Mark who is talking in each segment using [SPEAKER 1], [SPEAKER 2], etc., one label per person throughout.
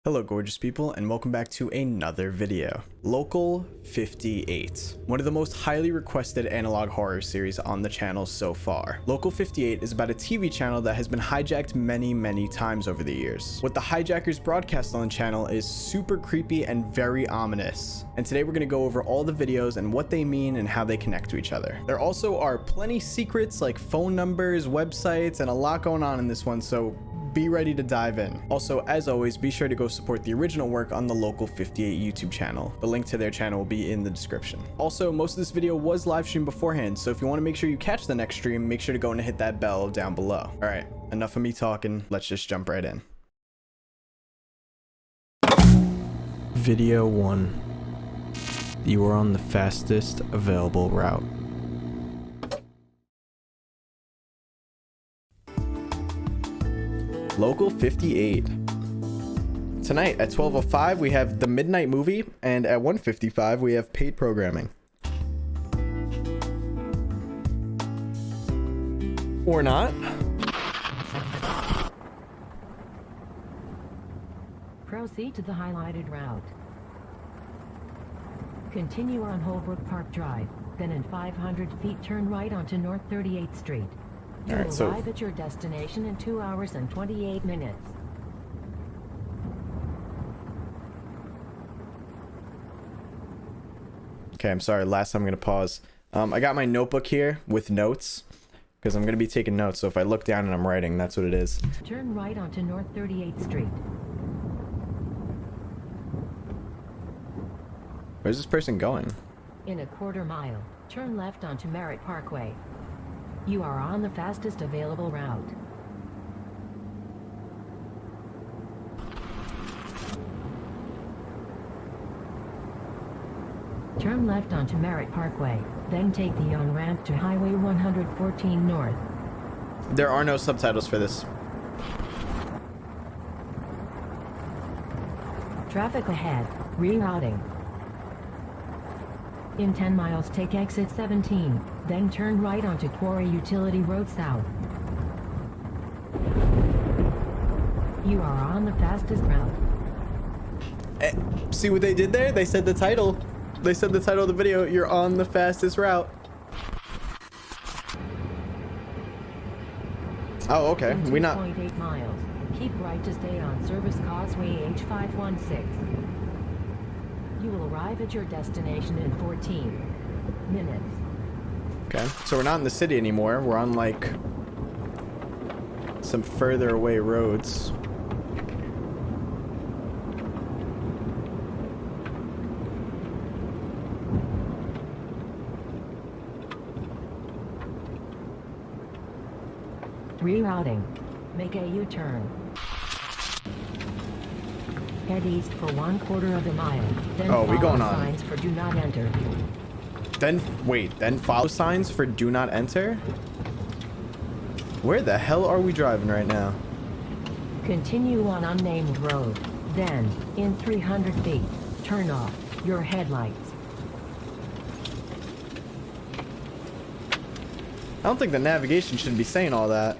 [SPEAKER 1] Hello gorgeous people, and welcome back to another video. Local 58, one of the most highly requested analog horror series on the channel so far. Local 58 is about a TV channel that has been hijacked many times over the years. What the hijackers broadcast on the channel is super creepy and very ominous. And today we're going to go over all the videos and what they mean and how they connect to each other. There also are plenty secrets like phone numbers, websites, and a lot going on in this one, so be ready to dive in. Also, as always, be sure to go support the original work on the Local 58 YouTube channel. The link to their channel will be in the description. Also, most of this video was live streamed beforehand, so if you want to make sure you catch the next stream, make sure to go and hit that bell down below. All right, enough of me talking. Let's just jump right in. Video 1. You are on the fastest available route. Local 58. Tonight at 12:05 we have the midnight movie, and at 1:55 we have paid programming. Or not.
[SPEAKER 2] Proceed to the highlighted route. Continue on Holbrook Park Drive, then in 500 feet turn right onto North 38th Street. You will arrive at your destination in 2 hours and 28 minutes.
[SPEAKER 1] Okay, I'm sorry. Last time I'm going to pause. I got my notebook here with notes because I'm going to be taking notes. So if I look down and I'm writing, that's what it is.
[SPEAKER 2] Turn right onto North 38th Street.
[SPEAKER 1] Where's this person going?
[SPEAKER 2] In a quarter mile, turn left onto Merritt Parkway. You are on the fastest available route. Turn left onto Merritt Parkway, then take the on-ramp to Highway 114 North.
[SPEAKER 1] There are no subtitles for this.
[SPEAKER 2] Traffic ahead, rerouting. In 10 miles, take exit 17, then turn right onto Quarry Utility Road South. You are on the fastest route.
[SPEAKER 1] See what they did there? They said the title. They said the title of the video, you're on the fastest route. Oh, okay. We not
[SPEAKER 2] 2.8 miles. Keep right to stay on Service Causeway H516. You will arrive at your destination in 14 minutes.
[SPEAKER 1] Okay, so we're not in the city anymore. We're on like some further away roads.
[SPEAKER 2] Rerouting. Make a U-turn. Head east for 1/4 of a mile. Then
[SPEAKER 1] we going on.
[SPEAKER 2] Signs for do not enter.
[SPEAKER 1] Then wait, then follow signs for do not enter? Where the hell are we driving right now?
[SPEAKER 2] Continue on unnamed road. Then, in 300 feet, turn off your headlights.
[SPEAKER 1] I don't think the navigation should be saying all that.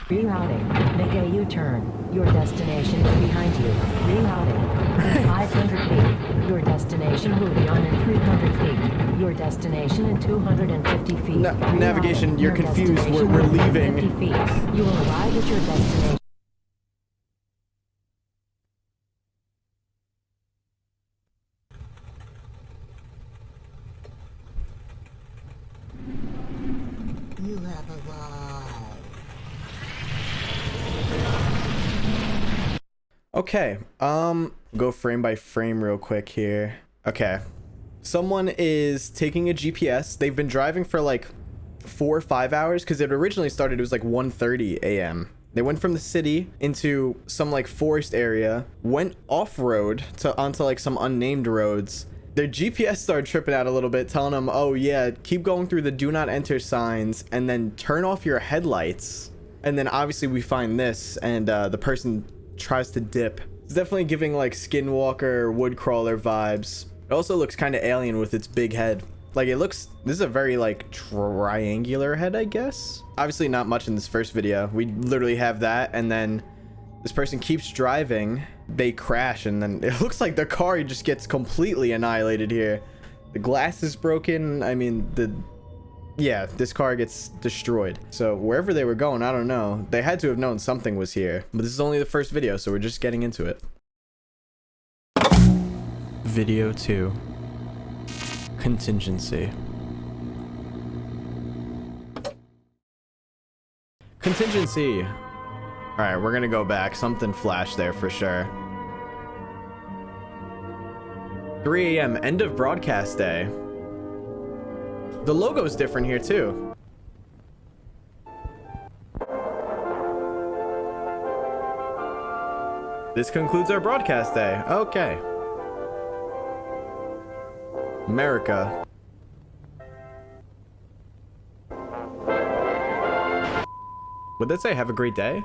[SPEAKER 2] Rerouting. Make a U-turn. Your destination is behind you. Rerouting. In 500 feet. Your destination will be on in 300 feet. Your destination in 250 feet.
[SPEAKER 1] Navigation, you're confused. We're leaving.
[SPEAKER 2] 50 feet. You will arrive at your destination.
[SPEAKER 3] You have arrived.
[SPEAKER 1] Okay, go frame by frame real quick here. Okay, someone is taking a GPS. They've been driving for like 4 or 5 hours because it originally started, it was like 1:30 a.m. They went from the city into some like forest area, went off-road onto like some unnamed roads. Their GPS started tripping out a little bit, telling them, oh yeah, keep going through the do not enter signs and then turn off your headlights. And then obviously we find this, and the person tries to dip. It's definitely giving like Skinwalker, Woodcrawler vibes. It also looks kind of alien with its big head. Like it looks, this is a very like triangular head, I guess. Obviously not much in this first video. We literally have that, and then this person keeps driving, they crash, and then it looks like the car just gets completely annihilated here. The glass is broken. I mean, yeah, this car gets destroyed. So wherever they were going, I don't know. They had to have known something was here. But this is only the first video, so we're just getting into it. Video 2. Contingency. Contingency. All right, we're gonna go back. Something flashed there for sure. 3 a.m. end of broadcast day. The logo's different here too. This concludes our broadcast day. Okay. America. Would that say have a great day?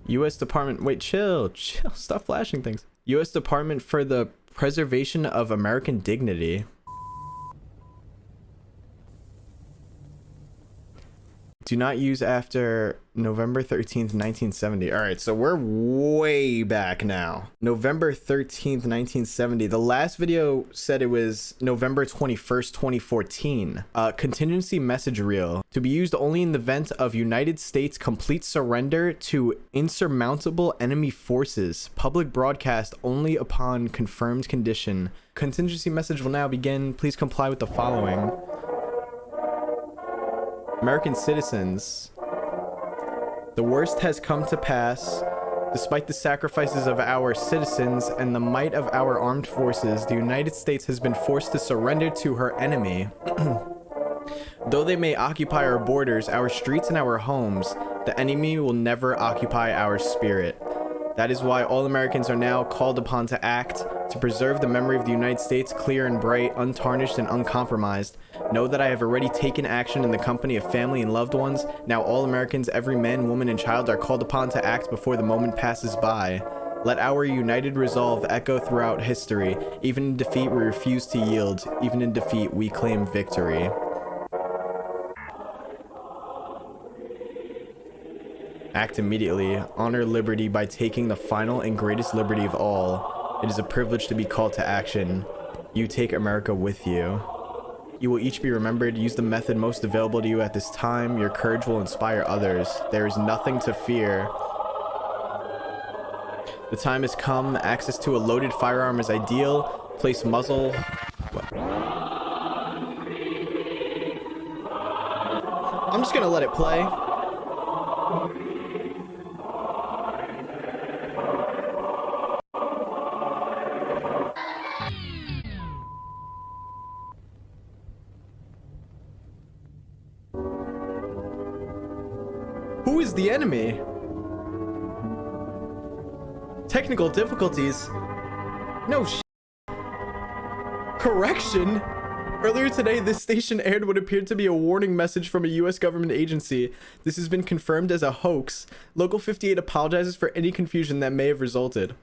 [SPEAKER 1] U.S. Department, wait, chill, stop flashing things. U.S. Department for the Preservation of American Dignity. Do not use after November 13th, 1970. All right, so we're way back now. November 13th, 1970. The last video said it was November 21st, 2014. Contingency message reel. To be used only in the event of United States complete surrender to insurmountable enemy forces. Public broadcast only upon confirmed condition. Contingency message will now begin. Please comply with the following. American citizens, the worst has come to pass. Despite the sacrifices of our citizens and the might of our armed forces, the United States has been forced to surrender to her enemy. Though they may occupy our borders, our streets, and our homes, the enemy will never occupy our spirit. That is why all Americans are now called upon to act to preserve the memory of the United States clear and bright, untarnished and uncompromised. Know that I have already taken action in the company of family and loved ones. Now all Americans, every man, woman, and child, are called upon to act before the moment passes by. Let our united resolve echo throughout history. Even in defeat, we refuse to yield. Even in defeat, we claim victory. Act immediately. Honor liberty by taking the final and greatest liberty of all. It is a privilege to be called to action. You take America with you. You will each be remembered. Use the method most available to you at this time. Your courage will inspire others. There is nothing to fear. The time has come. Access to a loaded firearm is ideal. Place muzzle. I'm just gonna let it play. Who is the enemy? Technical difficulties? No sh. Correction? Earlier today, this station aired what appeared to be a warning message from a U.S. government agency. This has been confirmed as a hoax. Local 58 apologizes for any confusion that may have resulted.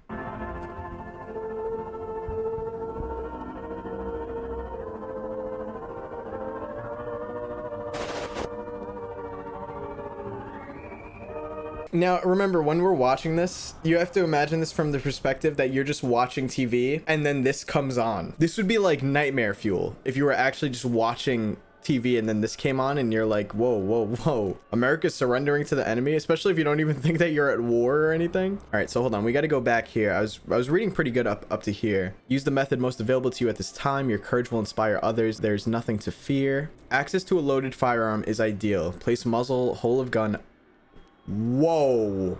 [SPEAKER 1] Now, remember, when we're watching this, you have to imagine this from the perspective that you're just watching TV and then this comes on. This would be like nightmare fuel if you were actually just watching TV and then this came on and you're like, whoa, whoa, whoa. America's surrendering to the enemy, especially if you don't even think that you're at war or anything. All right, so hold on. We got to go back here. I was reading pretty good up to here. Use the method most available to you at this time. Your courage will inspire others. There's nothing to fear. Access to a loaded firearm is ideal. Place muzzle, hole of gun. Whoa.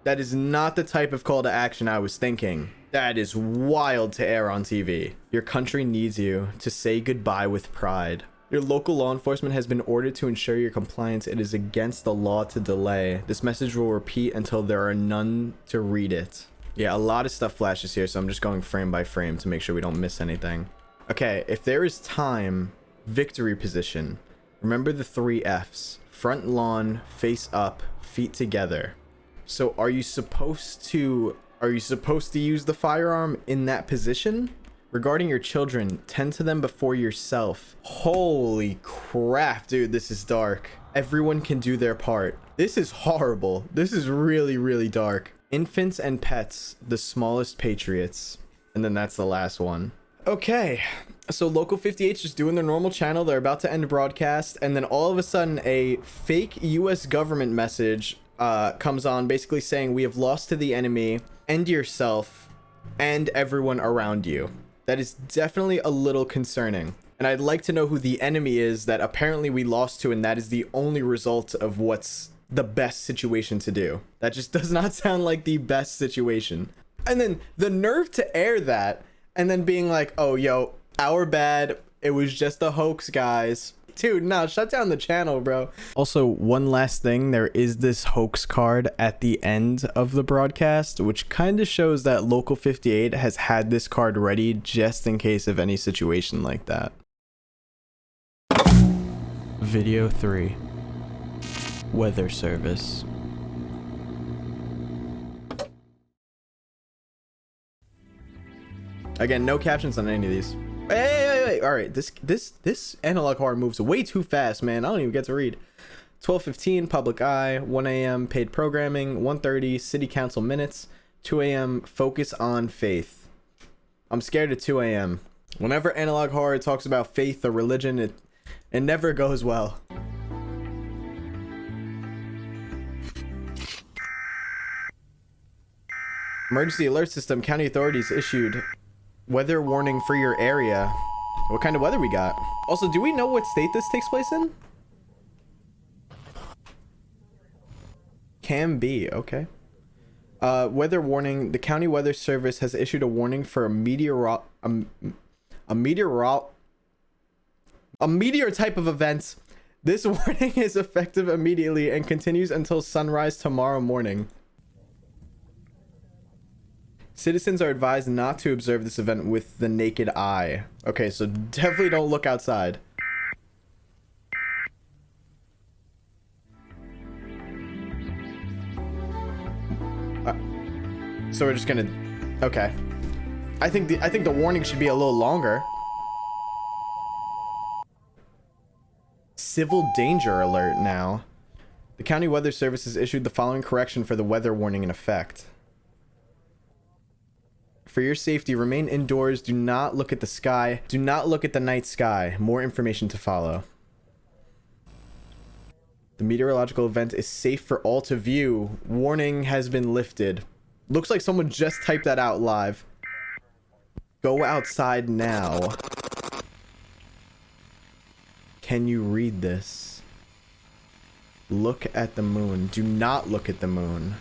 [SPEAKER 1] That is not the type of call to action I was thinking. That is wild to air on TV. Your country needs you to say goodbye with pride. Your local law enforcement has been ordered to ensure your compliance. It is against the law to delay. This message will repeat until there are none to read it. Yeah, a lot of stuff flashes here, so I'm just going frame by frame to make sure we don't miss anything. Okay, if there is time, victory position. Remember the 3 F's. Front lawn, face up, feet together. So are you supposed to use the firearm in that position? Regarding your children, tend to them before yourself. Holy crap, dude, this is dark. Everyone can do their part. This is horrible. This is really, really dark. Infants and pets, the smallest patriots. And then that's the last one. Okay, so Local 58 is just doing their normal channel. They're about to end broadcast, and then all of a sudden a fake US government message comes on, basically saying, we have lost to the enemy, end yourself and everyone around you. That is definitely a little concerning. And I'd like to know who the enemy is that apparently we lost to, and that is the only result of what's the best situation to do. That just does not sound like the best situation. And then the nerve to air that and then being like, oh, yo, our bad. It was just a hoax, guys. Dude, no, shut down the channel, bro. Also, one last thing, there is this hoax card at the end of the broadcast, which kind of shows that Local 58 has had this card ready just in case of any situation like that. Video 3. Weather Service. Again, no captions on any of these. Hey, all right, this analog horror moves way too fast, man. I don't even get to read. 12:15 public eye, 1 a.m. paid programming, 1:30 city council minutes, 2 a.m. focus on faith. I'm scared at 2 a.m. Whenever analog horror talks about faith or religion, it never goes well. Emergency alert system. County authorities issued weather warning for your area. What kind of weather we got? Also, do we know what state this takes place in? Can be, okay. Weather warning. The county weather service has issued a warning for a meteor type of event. This warning is effective immediately and continues until sunrise tomorrow morning. Citizens are advised not to observe this event with the naked eye. Okay, so definitely don't look outside. So we're just gonna... Okay. I think the warning should be a little longer. Civil danger alert now. The county weather service has issued the following correction for the weather warning in effect. For your safety, remain indoors. Do not look at the sky. Do not look at the night sky. More information to follow. The meteorological event is safe for all to view. Warning has been lifted. Looks like someone just typed that out live. Go outside now. Can you read this? Look at the moon. Do not look at the moon.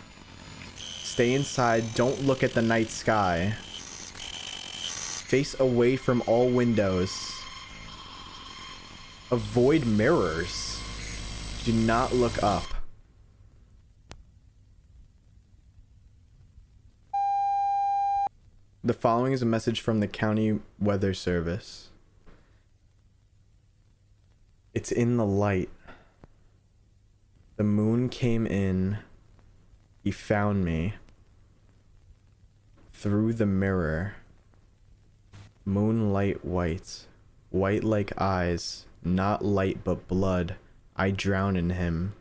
[SPEAKER 1] Stay inside. Don't look at the night sky. Face away from all windows. Avoid mirrors. Do not look up. The following is a message from the county weather service. It's in the light. The moon came in. He found me. Through the mirror. Moonlight white. White like eyes. Not light but blood. I drown in him.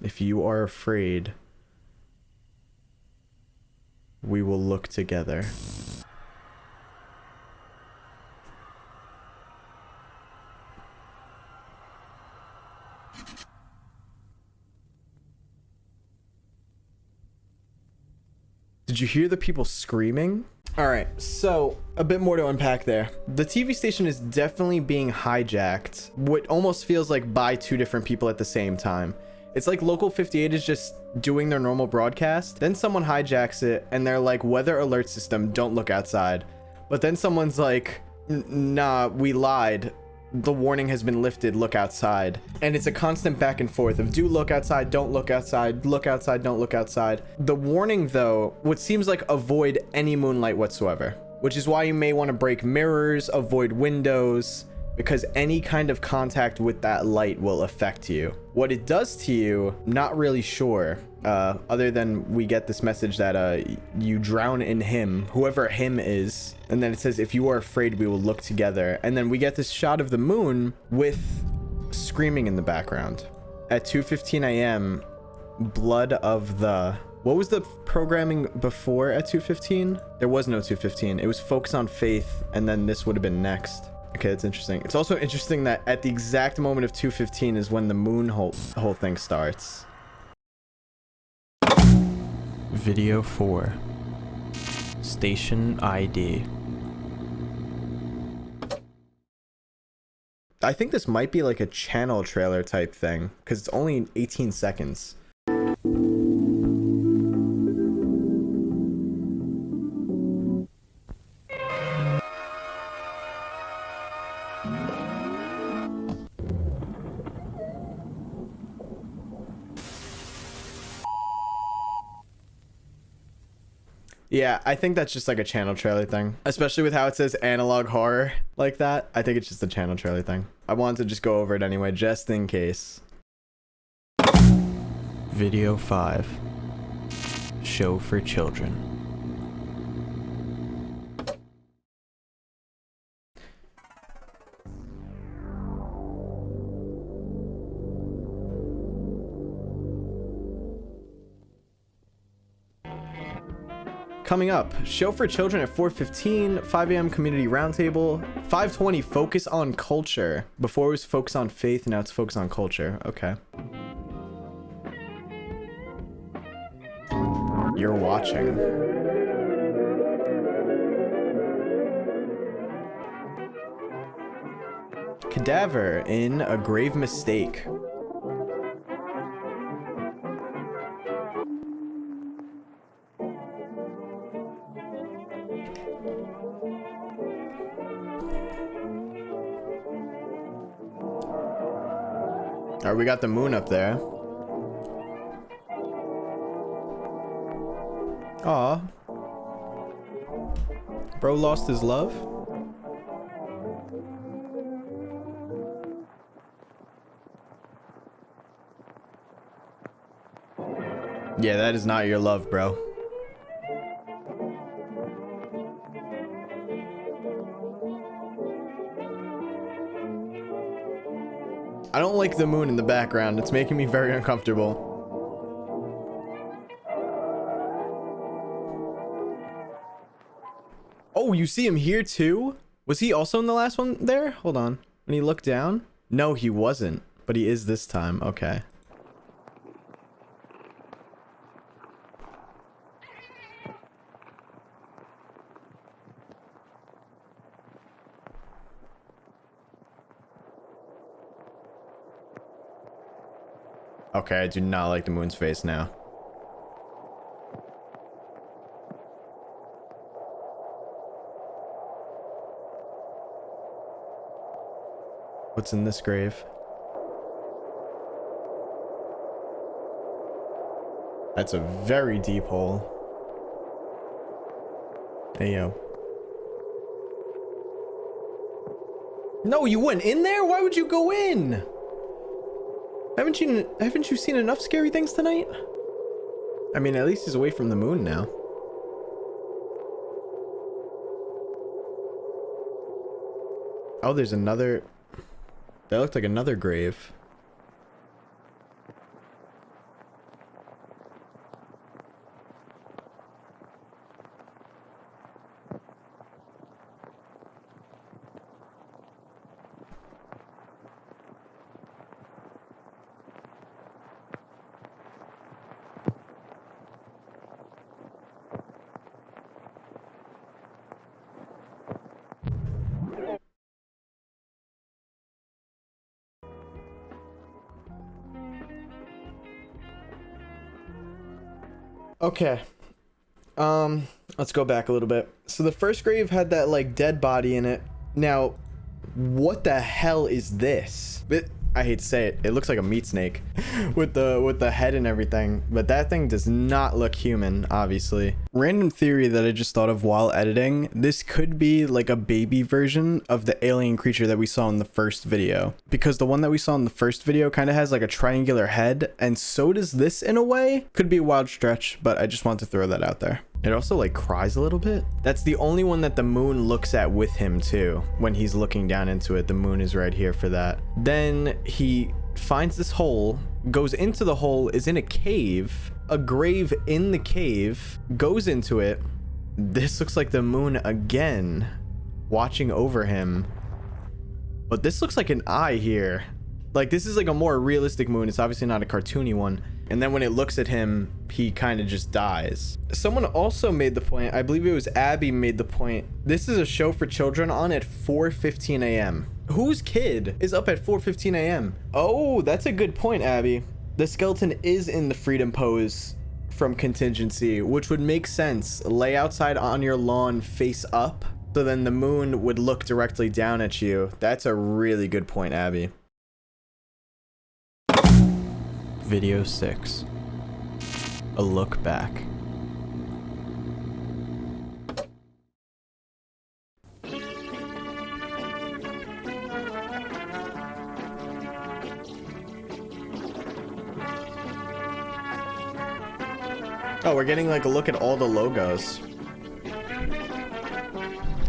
[SPEAKER 1] If you are afraid, we will look together. Did you hear the people screaming? All right, so a bit more to unpack there. The TV station is definitely being hijacked. What almost feels like by two different people at the same time. It's like Local 58 is just doing their normal broadcast. Then someone hijacks it and they're like, weather alert system, don't look outside. But then someone's like, nah, we lied. The warning has been lifted, look outside. And it's a constant back and forth of do look outside, don't look outside, look outside, don't look outside. The warning though, what seems like avoid any moonlight whatsoever, which is why you may want to break mirrors, avoid windows, because any kind of contact with that light will affect you. What it does to you, not really sure, other than we get this message that you drown in him, whoever him is, and then it says, if you are afraid, we will look together. And then we get this shot of the moon with screaming in the background. At 2:15 a.m., blood of the... What was the programming before at 2:15? There was no 2:15. It was Focus on Faith, and then this would have been next. Okay, that's interesting. It's also interesting that at the exact moment of 2:15 is when the moon whole thing starts. Video 4. Station ID. I think this might be like a channel trailer type thing, because it's only 18 seconds. Yeah, I think that's just like a channel trailer thing, especially with how it says analog horror like that. I think it's just a channel trailer thing. I wanted to just go over it anyway, just in case. Video 5. Show for children. Coming up, show for children at 4:15, 5 a.m. community roundtable, 5:20 focus on culture. Before it was focus on faith, now it's focus on culture. Okay. You're watching. Cadaver in a grave mistake. Alright, we got the moon up there. Aw. Bro lost his love? Yeah, that is not your love, bro. I don't like the moon in the background. It's making me very uncomfortable. Oh, you see him here too? Was he also in the last one there? Hold on. When he looked down? No, he wasn't. But he is this time. Okay. Okay, I do not like the moon's face now. What's in this grave? That's a very deep hole. Hey, yo. No, you went in there? Why would you go in? Haven't you seen enough scary things tonight? I mean, at least he's away from the moon now. Oh, there's another... That looked like another grave. Okay. Let's go back a little bit. So the first grave had that like dead body in it. Now, what the hell is this? I hate to say it, it looks like a meat snake with the head and everything, but that thing does not look human, obviously. Random theory that I just thought of while editing, this could be like a baby version of the alien creature that we saw in the first video, because the one that we saw in the first video kind of has like a triangular head, and so does this in a way. Could be a wild stretch, but I just want to throw that out there. It also like cries a little bit. That's the only one that the moon looks at with him too. When he's looking down into it, the moon is right here for that. Then he finds this hole, goes into the hole, is in a cave, a grave in the cave, goes into it. This looks like the moon again, watching over him. But this looks like an eye here. Like this is like a more realistic moon. It's obviously not a cartoony one. And then when it looks at him, he kind of just dies. Someone also made the point, I believe it was Abby made the point, this is a show for children on at 4:15 a.m. Whose kid is up at 4:15 a.m.? Oh, that's a good point, Abby. The skeleton is in the freedom pose from Contingency, which would make sense. Lay outside on your lawn face up, so then the moon would look directly down at you. That's a really good point, Abby. Video 6. A look back. Oh, we're getting like a look at all the logos.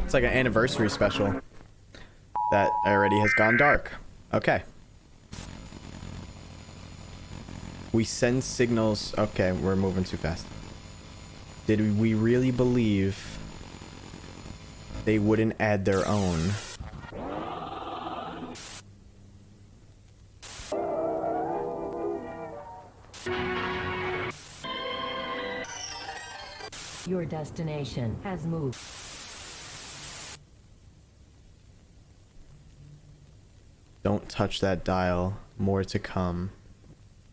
[SPEAKER 1] It's like an anniversary special that already has gone dark. Okay. We send signals. Okay, we're moving too fast. Did we really believe they wouldn't add their own?
[SPEAKER 2] Your destination has moved.
[SPEAKER 1] Don't touch that dial. More to come.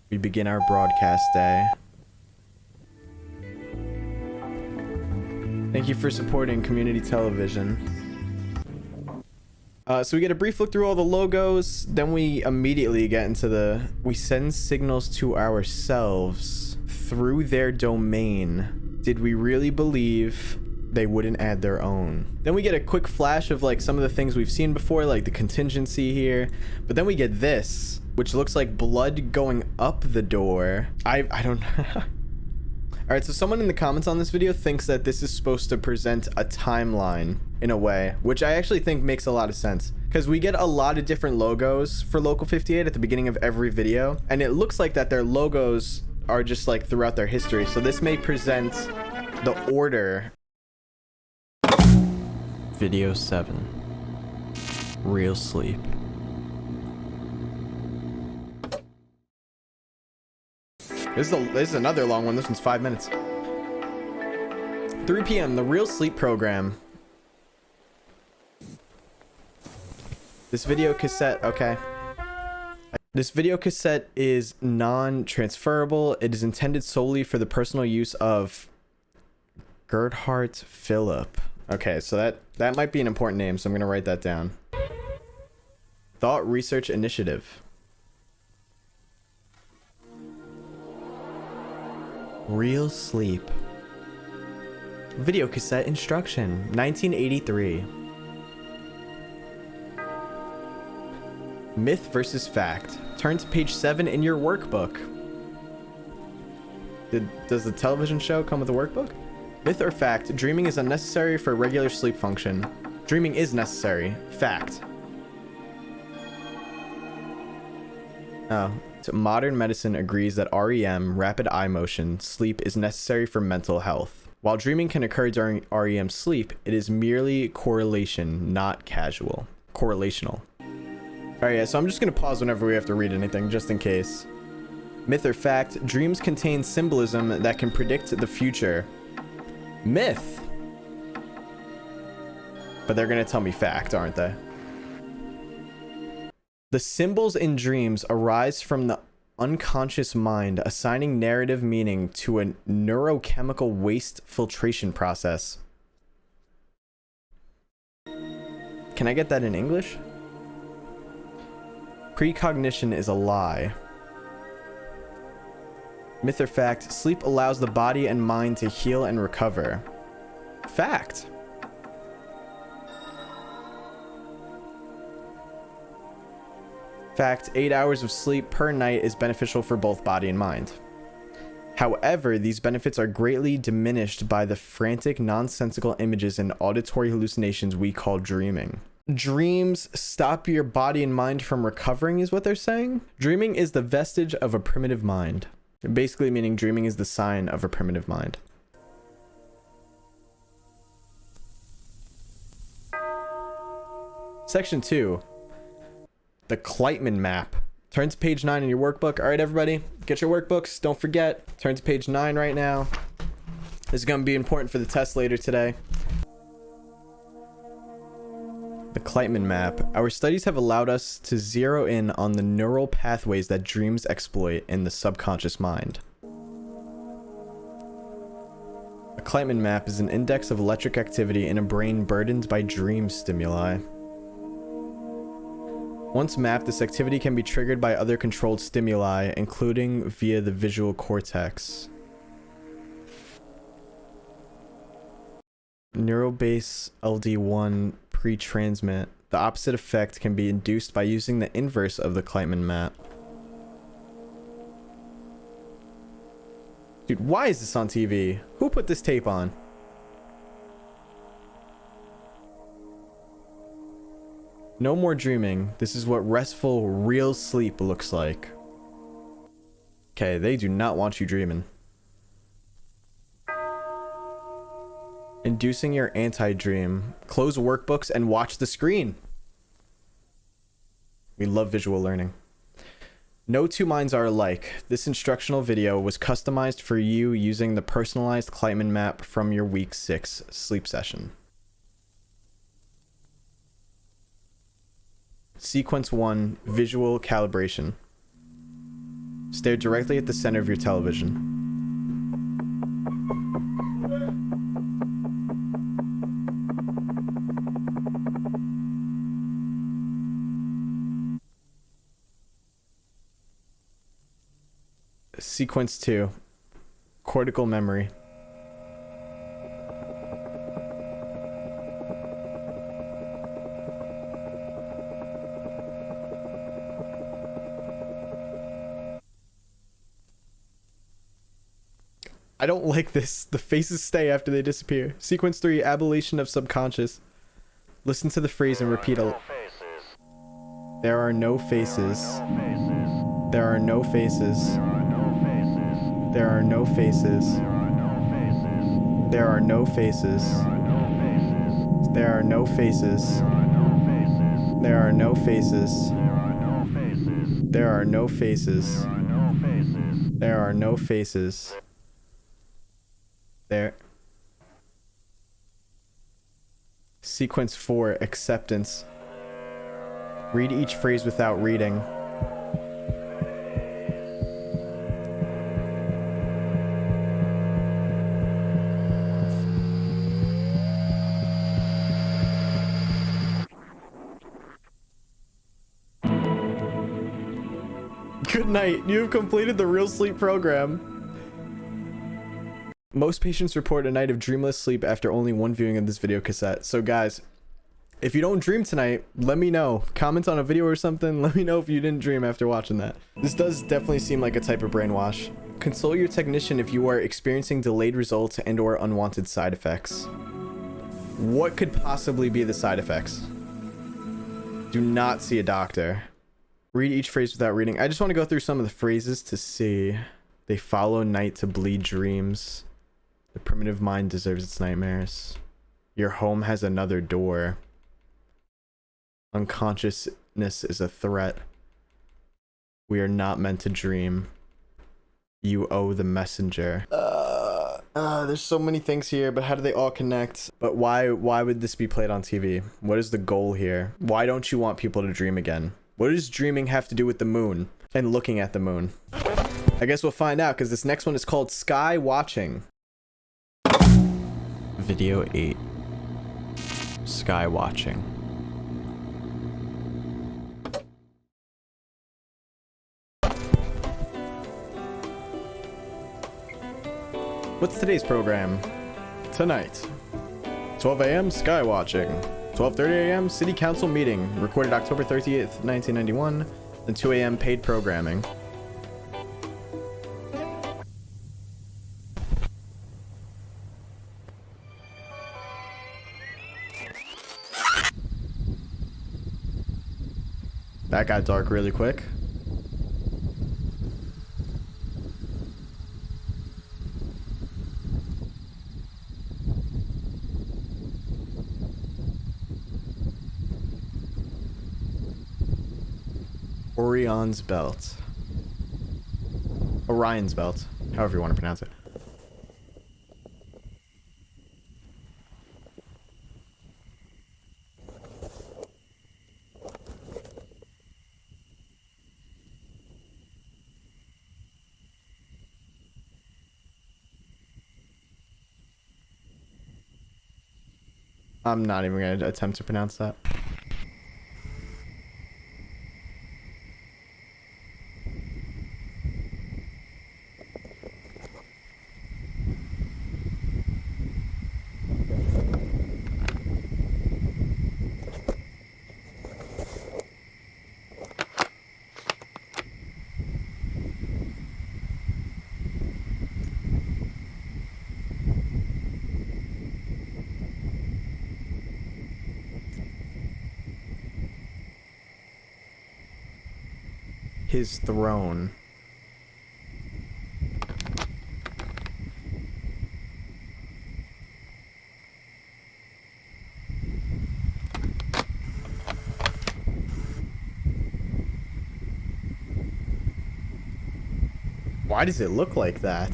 [SPEAKER 1] We begin our broadcast day. Thank you for supporting community television. So we get a brief look through all the logos, then we immediately get into we send signals to ourselves through their domain. Did we really believe they wouldn't add their own? Then we get a quick flash of like some of the things we've seen before, like the contingency here, but then we get this, which looks like blood going up the door. I don't know. All right, so someone in the comments on this video thinks that this is supposed to present a timeline in a way, which I actually think makes a lot of sense, because we get a lot of different logos for Local 58 at the beginning of every video, and it looks like that their logos are just like throughout their history. So this may present the order. Video 7. Real sleep. This is another long one. This one's 5 minutes. 3 p.m. The Real Sleep program. This video cassette, okay. This video cassette is non-transferable. It is intended solely for the personal use of Gerhard Philipp. Okay, so that might be an important name, so I'm gonna write that down. Thought Research Initiative. Real Sleep. Video cassette instruction, 1983. Myth versus fact. Turn to page 7 in your workbook. Does the television show come with a workbook? Myth or fact, dreaming is unnecessary for regular sleep function. Dreaming is necessary. Fact. Oh. Modern medicine agrees that REM, rapid eye motion, sleep is necessary for mental health. While dreaming can occur during REM sleep, it is merely correlation, not casual. Correlational. Alright, yeah, so I'm just going to pause whenever we have to read anything, just in case. Myth or fact, dreams contain symbolism that can predict the future. Myth! But they're going to tell me fact, aren't they? The symbols in dreams arise from the unconscious mind, assigning narrative meaning to a neurochemical waste filtration process. Can I get that in English? Precognition is a lie. Myth or fact, sleep allows the body and mind to heal and recover. Fact. Fact, 8 hours of sleep per night is beneficial for both body and mind. However, these benefits are greatly diminished by the frantic, nonsensical images and auditory hallucinations we call dreaming. Dreams stop your body and mind from recovering is what they're saying? Dreaming is the vestige of a primitive mind. Basically meaning dreaming is the sign of a primitive mind. Section 2. The Kleitman map. Turn to page 9 in your workbook. All right, everybody, get your workbooks. Don't forget, turn to page 9 right now. This is going to be important for the test later today. The Kleitman map. Our studies have allowed us to zero in on the neural pathways that dreams exploit in the subconscious mind. A Kleitman map is an index of electric activity in a brain burdened by dream stimuli. Once mapped, this activity can be triggered by other controlled stimuli, including via the visual cortex. Neurobase LD1 pre-transmit. The opposite effect can be induced by using the inverse of the Kleitman map. Dude, why is this on TV? Who put this tape on? No more dreaming. This is what restful, real sleep looks like. Okay, they do not want you dreaming. Inducing your anti-dream. Close workbooks and watch the screen. We love visual learning. No two minds are alike. This instructional video was customized for you using the personalized Kleitman map from your week 6 sleep session. Sequence 1, visual calibration. Stare directly at the center of your television. Sequence 2, cortical memory. I don't like this. The faces stay after they disappear. Sequence 3, abolition of subconscious. Listen to the phrase and repeat it. There are no faces. There are no faces. There are no faces. There are no faces. There are no faces. There are no faces. There are no faces. There are no faces. There. Sequence 4, acceptance. Read each phrase without reading. Good night. You have completed the real sleep program. Most patients report a night of dreamless sleep after only one viewing of this video cassette. So guys, if you don't dream tonight, let me know. Comment on a video or something. Let me know if you didn't dream after watching that. This does definitely seem like a type of brainwash. Consult your technician if you are experiencing delayed results and or unwanted side effects. What could possibly be the side effects? Do not see a doctor. Read each phrase without reading. I just want to go through some of the phrases to see. They follow night to bleed dreams. The primitive mind deserves its nightmares. Your home has another door. Unconsciousness is a threat. We are not meant to dream. You owe the messenger. There's so many things here, but how do they all connect? But why would this be played on TV? What is the goal here? Why don't you want people to dream again? What does dreaming have to do with the moon and looking at the moon? I guess we'll find out, because this next one is called Skywatching. Video 8. Skywatching. What's today's program? Tonight, 12 a.m. Skywatching. 12:30 a.m. City Council meeting. Recorded October 30th, 1991. And 2 a.m. paid programming. That got dark really quick. Orion's belt. Orion's belt. However you want to pronounce it. I'm not even going to attempt to pronounce that. His throne. Why does it look like that?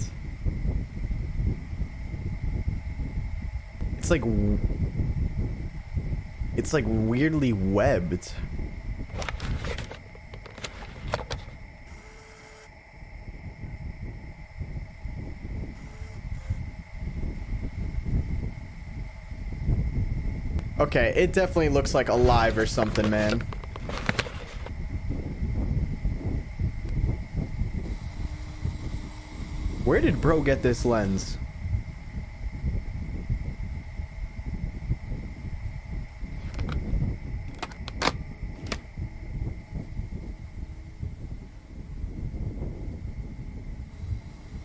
[SPEAKER 1] It's like weirdly webbed. Okay, it definitely looks like alive or something, man. Where did bro get this lens?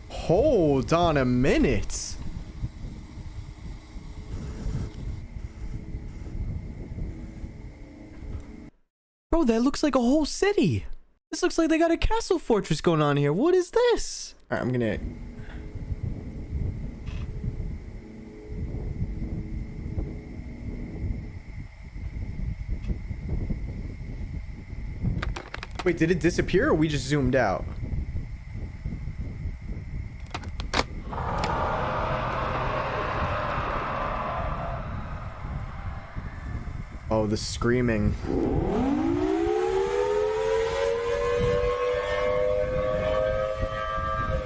[SPEAKER 1] Hold on a minute. Bro, that looks like a whole city. This looks like they got a castle fortress going on here. What is this? All right, I'm gonna... Wait, did it disappear or we just zoomed out? Oh, the screaming.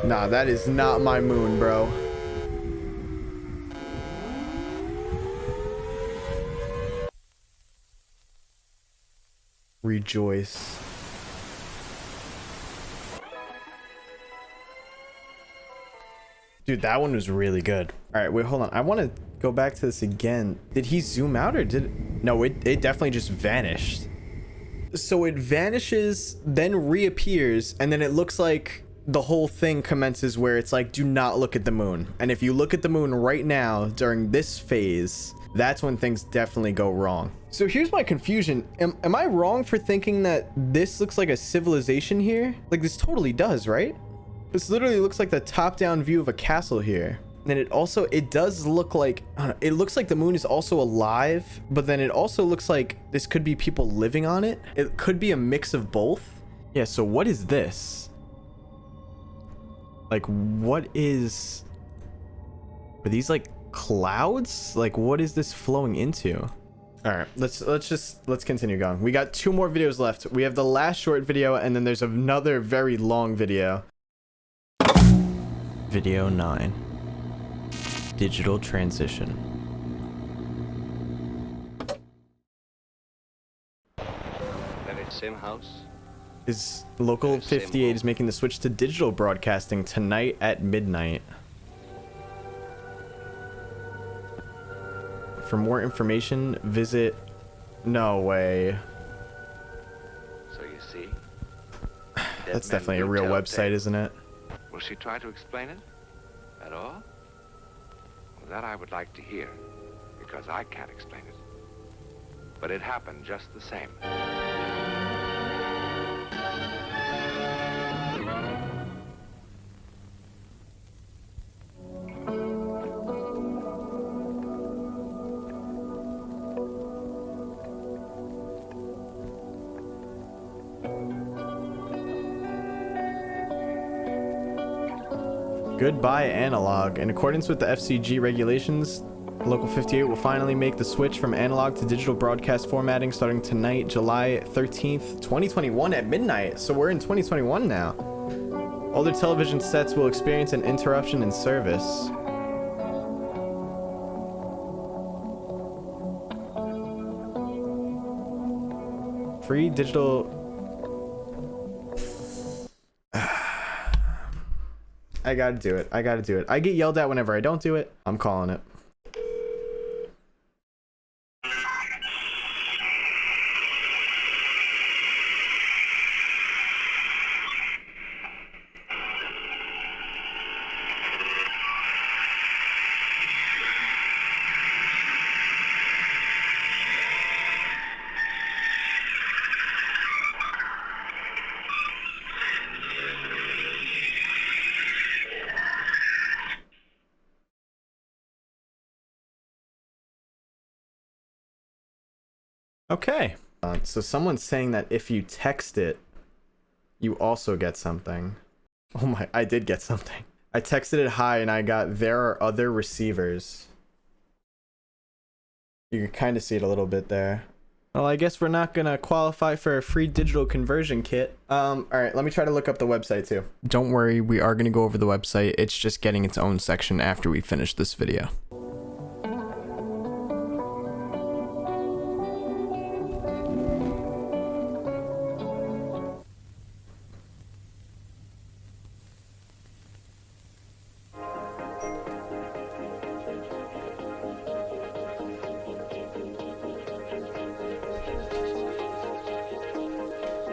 [SPEAKER 1] Nah, that is not my moon, bro. Rejoice. Dude, that one was really good. All right, wait, hold on. I want to go back to this again. Did he zoom out or did it? No, it definitely just vanished. So it vanishes, then reappears, and then it looks like the whole thing commences where it's like, do not look at the moon. And if you look at the moon right now during this phase, that's when things definitely go wrong. So here's my confusion. Am I wrong for thinking that this looks like a civilization here? Like this totally does, right? This literally looks like the top-down view of a castle here. And it does look like, I don't know, it looks like the moon is also alive, but then it also looks like this could be people living on it. It could be a mix of both. Yeah, so what is this? Like, what is... Are these like clouds? Like, what is this flowing into? All right, let's continue going. We got 2 more videos left. We have the last short video, and then there's another very long video. Video 9. Digital transition.
[SPEAKER 4] At its same house.
[SPEAKER 1] Is Local 58 is making the switch to digital broadcasting tonight at midnight. For more information, visit... No way.
[SPEAKER 4] So you see?
[SPEAKER 1] That's definitely a real website, isn't it?
[SPEAKER 4] Will she try to explain it? At all? Well, that I would like to hear, because I can't explain it. But it happened just the same.
[SPEAKER 1] Goodbye analog. In accordance with the FCG regulations, Local 58 will finally make the switch from analog to digital broadcast formatting starting tonight, July 13th, 2021 at midnight. So we're in 2021 now. Older television sets will experience an interruption in service. Free digital... I gotta do it. I gotta do it. I get yelled at whenever I don't do it. I'm calling it. Okay. So someone's saying that if you text it, you also get something. Oh my, I did get something. I texted it hi and I got, there are other receivers. You can kind of see it a little bit there. Well, I guess we're not gonna qualify for a free digital conversion kit. All right, let me try to look up the website too. Don't worry, we are gonna go over the website. It's just getting its own section after we finish this video.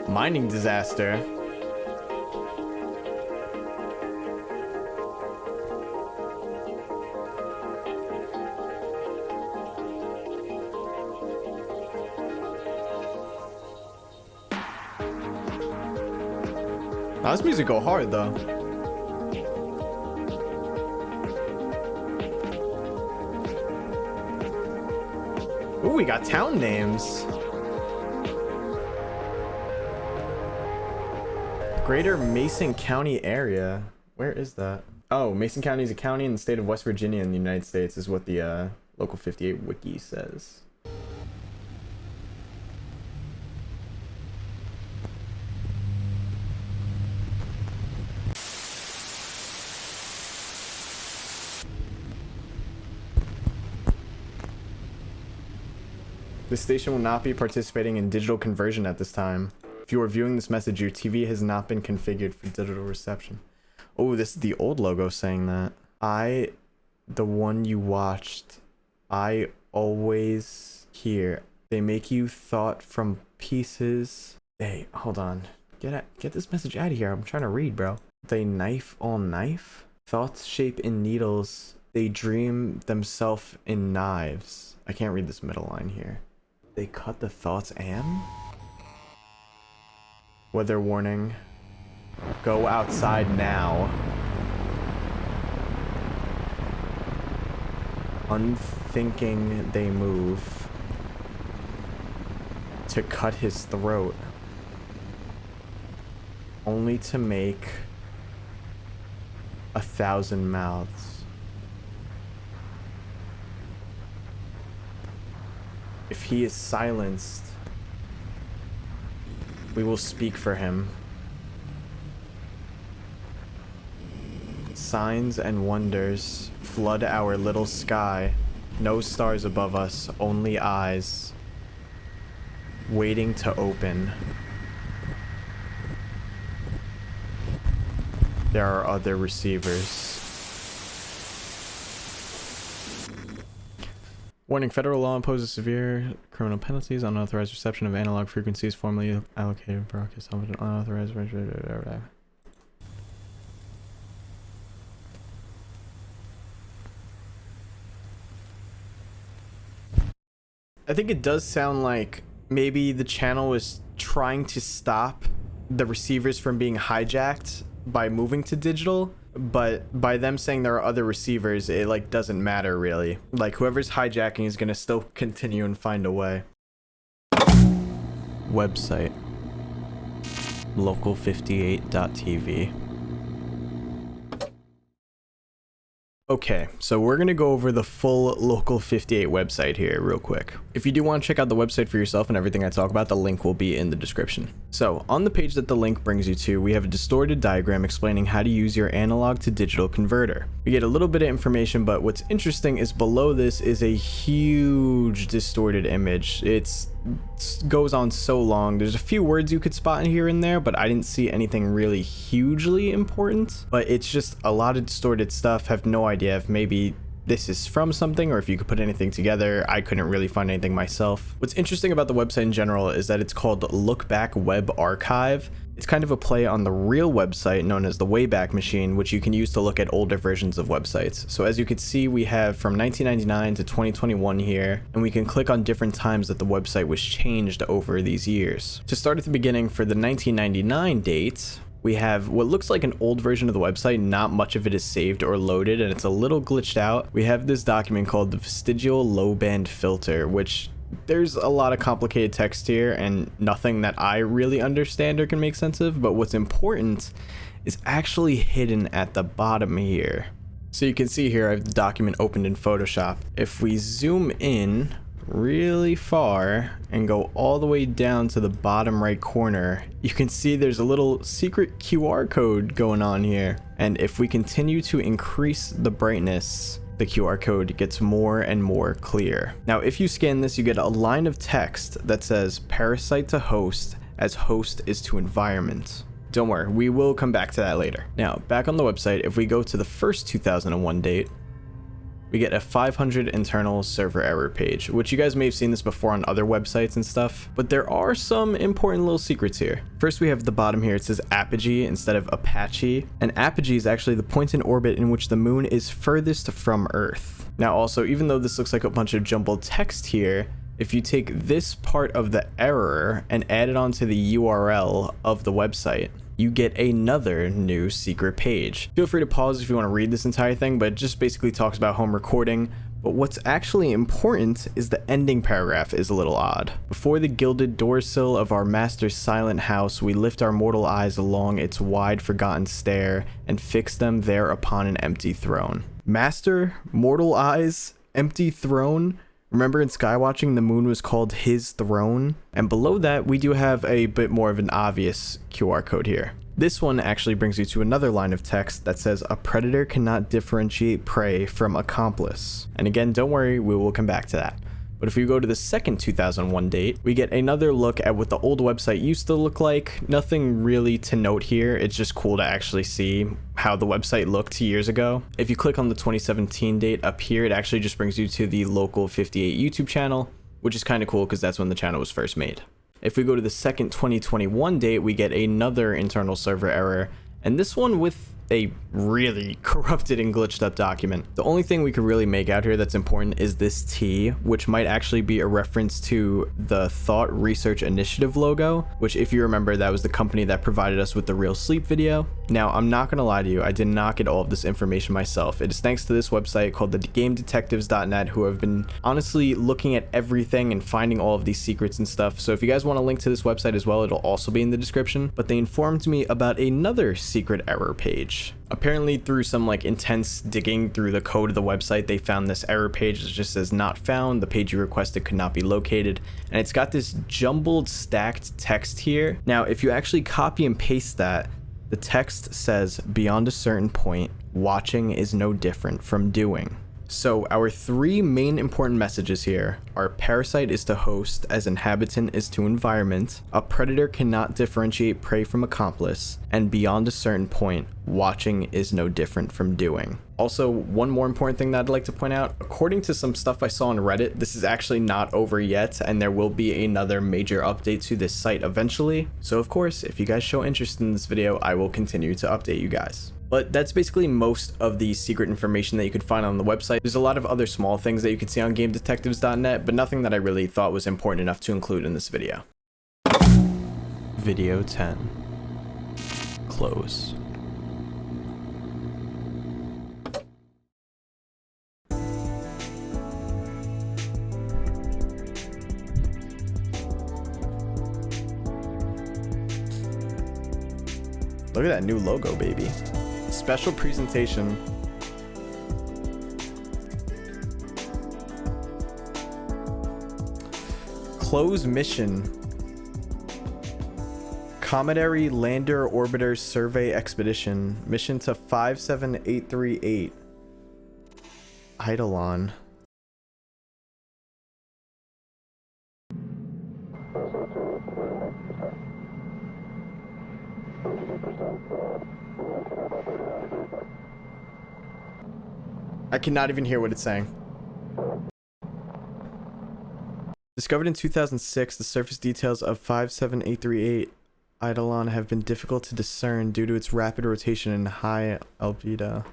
[SPEAKER 1] Mining disaster. Now, this music go hard though. Ooh, we got town names. Greater Mason County area. Where is that? Oh, Mason County is a county in the state of West Virginia in the United States, is what the Local 58 wiki says. This station will not be participating in digital conversion at this time. If you are viewing this message, your TV has not been configured for digital reception. Oh, this is the old logo saying that. The one you watched, I always hear. They make you thought from pieces. Hey, hold on. Get this message out of here. I'm trying to read, bro. They knife all knife? Thoughts shape in needles. They dream themselves in knives. I can't read this middle line here. They cut the thoughts and... Weather warning. Go outside now. Unthinking they move to cut his throat, only to make 1,000 mouths. If he is silenced, we will speak for him. Signs and wonders flood our little sky. No stars above us, only eyes waiting to open. There are other receivers. Warning, federal law imposes severe criminal penalties on unauthorized reception of analog frequencies formerly allocated broadcast on unauthorized. I think it does sound like maybe the channel was trying to stop the receivers from being hijacked by moving to digital, but by them saying there are other receivers, it like doesn't matter really. Like whoever's hijacking is gonna still continue and find a way. Website local58.tv. Okay, so we're gonna go over the full Local 58 website here real quick. If you do want to check out the website for yourself and everything I talk about, the link will be in the description. So on the page that the link brings you to, we have a distorted diagram explaining how to use your analog to digital converter. We get a little bit of information, but what's interesting is below this is a huge distorted image. It goes on so long. There's a few words you could spot in here and there, but I didn't see anything really hugely important. But it's just a lot of distorted stuff. Have no idea if maybe this is from something or if you could put anything together. I couldn't really find anything myself. What's interesting about the website in general is that it's called Look Back Web Archive. It's kind of a play on the real website known as the Wayback Machine, which you can use to look at older versions of websites. So as you can see, we have from 1999 to 2021 here, and we can click on different times that the website was changed over these years. To start at the beginning, for the 1999 date, we have what looks like an old version of the website. Not much of it is saved or loaded, and it's a little glitched out. We have this document called the Vestigial Low Band Filter, which there's a lot of complicated text here and nothing that I really understand or can make sense of, but what's important is actually hidden at the bottom here. So you can see here I have the document opened in Photoshop. If we zoom in really far and go all the way down to the bottom right corner, you can see there's a little secret QR code going on here. And if we continue to increase the brightness, the QR code gets more and more clear. Now, if you scan this, you get a line of text that says parasite to host as host is to environment. Don't worry, we will come back to that later. Now, back on the website, if we go to the first 2001 date, we get a 500 internal server error page, which you guys may have seen this before on other websites and stuff, but there are some important little secrets here. First, we have the bottom here, it says apogee instead of Apache, and apogee is actually the point in orbit in which the moon is furthest from Earth. Now also, even though this looks like a bunch of jumbled text here, if you take this part of the error and add it onto the URL of the website, you get another new secret page. Feel free to pause if you want to read this entire thing, but it just basically talks about home recording. But what's actually important is the ending paragraph is a little odd. Before the gilded doorsill of our master's silent house, we lift our mortal eyes along its wide forgotten stair and fix them there upon an empty throne. Master, mortal eyes, empty throne? Remember in Skywatching, the moon was called his throne? And below that, we do have a bit more of an obvious QR code here. This one actually brings you to another line of text that says a predator cannot differentiate prey from accomplice. And again, don't worry, we will come back to that. But if we go to the second 2001 date, we get another look at what the old website used to look like. Nothing really to note here. It's just cool to actually see how the website looked years ago. If you click on the 2017 date up here, it actually just brings you to the Local 58 YouTube channel, which is kind of cool because that's when the channel was first made. If we go to the second 2021 date, we get another internal server error, and this one with a really corrupted and glitched up document. The only thing we could really make out here that's important is this T, which might actually be a reference to the Thought Research Initiative logo, which if you remember, that was the company that provided us with the Real Sleep video. Now, I'm not gonna lie to you, I did not get all of this information myself. It is thanks to this website called the GameDetectives.net, who have been honestly looking at everything and finding all of these secrets and stuff. So if you guys want to link to this website as well, it'll also be in the description. But they informed me about another secret error page. Apparently through some like intense digging through the code of the website, they found this error page that just says not found, the page you requested could not be located, and it's got this jumbled stacked text here. Now if you actually copy and paste that, the text says beyond a certain point, watching is no different from doing. So our three main important messages here are parasite is to host as inhabitant is to environment, a predator cannot differentiate prey from accomplice, and beyond a certain point, watching is no different from doing. Also, one more important thing that I'd like to point out, according to some stuff I saw on Reddit, this is actually not over yet, and there will be another major update to this site eventually. So of course, if you guys show interest in this video, I will continue to update you guys. But that's basically most of the secret information that you could find on the website. There's a lot of other small things that you could see on GameDetectives.net, but nothing that I really thought was important enough to include in this video. Video 10. Close. Look at that new logo, baby. Special presentation. Close mission. Cometary Lander Orbiter Survey Expedition. Mission to 57838. Eidolon. I cannot even hear what it's saying. Discovered in 2006, the surface details of 57838 Eidolon have been difficult to discern due to its rapid rotation and high albedo.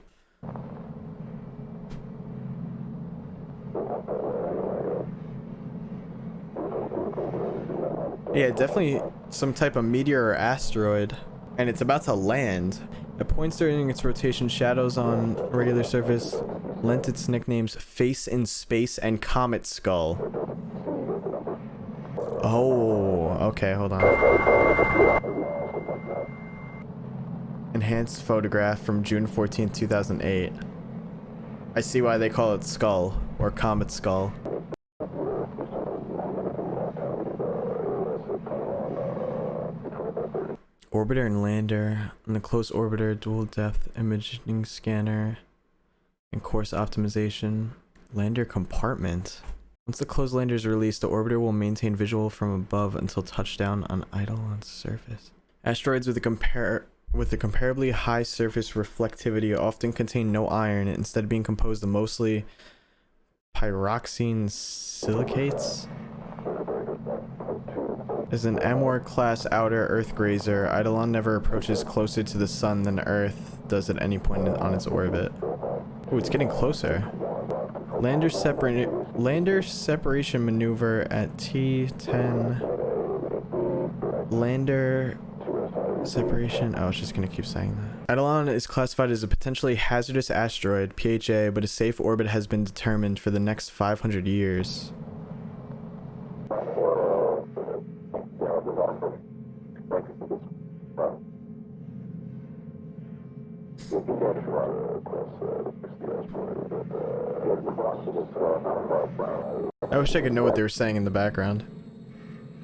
[SPEAKER 1] Yeah, definitely some type of meteor or asteroid. And it's about to land. At points during its rotation, shadows on a regular surface lent its nicknames Face in Space and Comet Skull. Oh, okay, hold on. Enhanced photograph from June 14th, 2008. I see why they call it Skull, or Comet Skull. Orbiter and lander, and the close orbiter, dual depth imaging scanner, and course optimization. Lander compartment. Once the closed lander is released, the orbiter will maintain visual from above until touchdown on Eidolon's surface. Asteroids with a comparably high surface reflectivity often contain no iron, instead being composed of mostly pyroxene silicates. As an Amor class outer Earth grazer, Eidolon never approaches closer to the sun than Earth does at any point on its orbit. Ooh, it's getting closer. Lander separation maneuver at T10. Lander separation. Oh, I was just gonna keep saying that. Eidolon is classified as a potentially hazardous asteroid, PHA, but a safe orbit has been determined for the next 500 years. I wish I could know what they were saying in the background.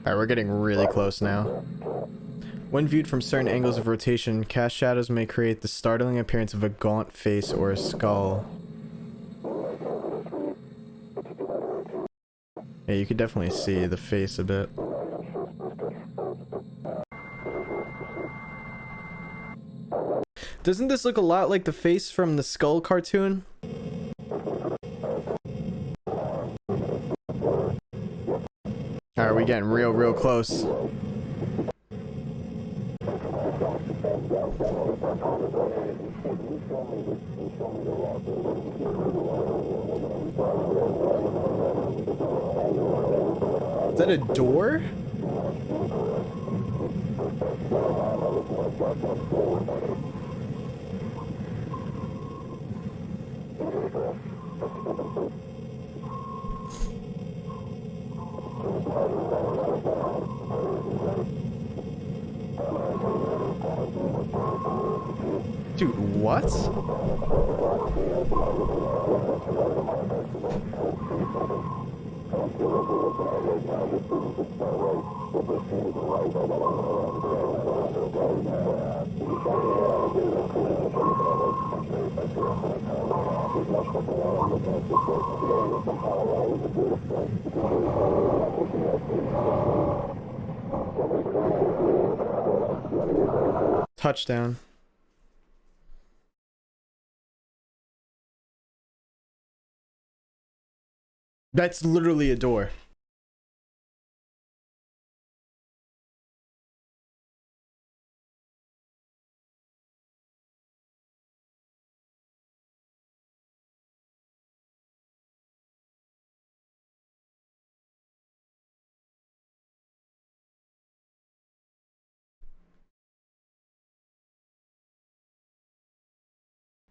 [SPEAKER 1] Alright, we're getting really close now. When viewed from certain angles of rotation, cast shadows may create the startling appearance of a gaunt face or a skull. Yeah, you could definitely see the face a bit. Doesn't this look a lot like the face from the Skull cartoon? Alright, we're getting real close. Is that a door? Dude, what? Touchdown. That's literally a door.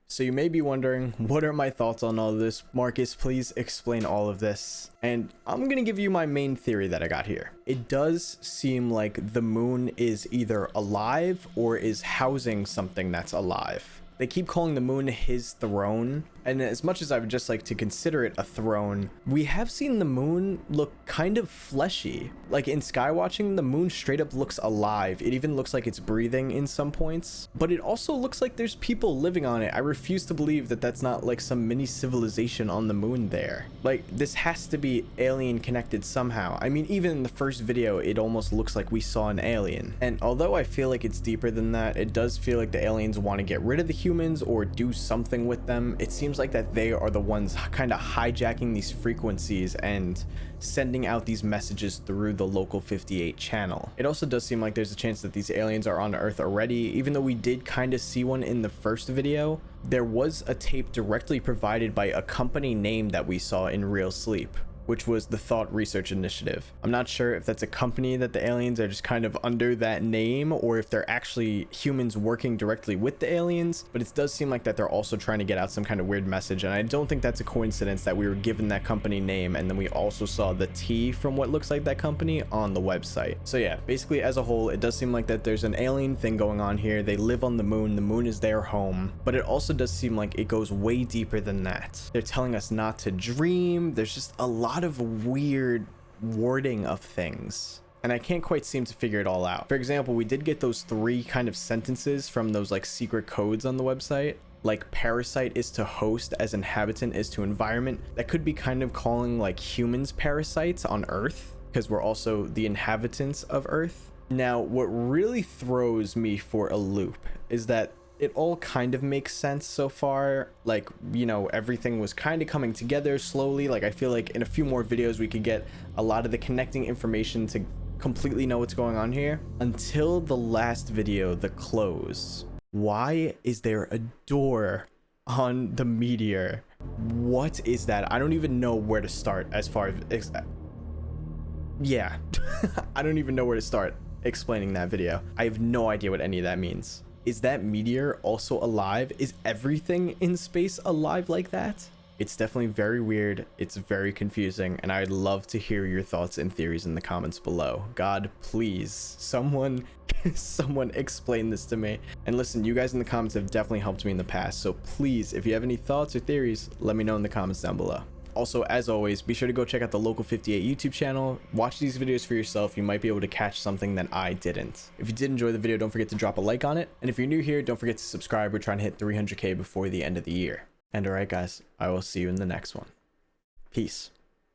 [SPEAKER 1] So you may be wondering, what are my thoughts on all of this? Marcus, please explain all of this. And I'm gonna give you my main theory that I got here. It does seem like the moon is either alive or is housing something that's alive. They keep calling the moon his throne, and as much as I would just like to consider it a throne, we have seen the moon look kind of fleshy. Like in Skywatching, the moon straight up looks alive. It even looks like it's breathing in some points, but it also looks like there's people living on it. I refuse to believe that that's not like some mini civilization on the moon there. Like, this has to be alien connected somehow. I mean, even in the first video, it almost looks like we saw an alien. And although I feel like it's deeper than that, it does feel like the aliens want to get rid of the humans or do something with them. It seems like that they are the ones kind of hijacking these frequencies and sending out these messages through the local 58 channel. It also does seem like there's a chance that these aliens are on Earth already. Even though we did kind of see one in the first video, there was a tape directly provided by a company name that we saw in Real Sleep, which was the Thought Research Initiative. I'm not sure if that's a company that the aliens are just kind of under that name, or if they're actually humans working directly with the aliens, but it does seem like that they're also trying to get out some kind of weird message, and I don't think that's a coincidence that we were given that company name, and then we also saw the T from what looks like that company on the website. So yeah, basically as a whole, it does seem like that there's an alien thing going on here. They live on the moon is their home, but it also does seem like it goes way deeper than that. They're telling us not to dream. There's just a lot of weird wording of things, and I can't quite seem to figure it all out. For example, we did get those 3 kind of sentences from those like secret codes on the website, like parasite is to host as inhabitant is to environment. That could be kind of calling like humans parasites on Earth, because we're also the inhabitants of Earth. Now, what really throws me for a loop is that it all kind of makes sense so far. Like, you know, everything was kind of coming together slowly. Like, I feel like in a few more videos we could get a lot of the connecting information to completely know what's going on here. Until the last video, the close. Why is there a door on the meteor? What is that? I don't even know where to start as far as yeah. I don't even know where to start explaining that video. I have no idea what any of that means. Is that meteor also alive? Is everything in space alive like that? It's definitely very weird. It's very confusing, and I'd love to hear your thoughts and theories in the comments below. God, please, someone explain this to me. And listen, you guys in the comments have definitely helped me in the past, so please, if you have any thoughts or theories, let me know in the comments down below. Also, as always, be sure to go check out the Local 58 YouTube channel. Watch these videos for yourself. You might be able to catch something that I didn't. If you did enjoy the video, don't forget to drop a like on it. And if you're new here, don't forget to subscribe. We're trying to hit 300K before the end of the year. And alright guys, I will see you in the next one. Peace.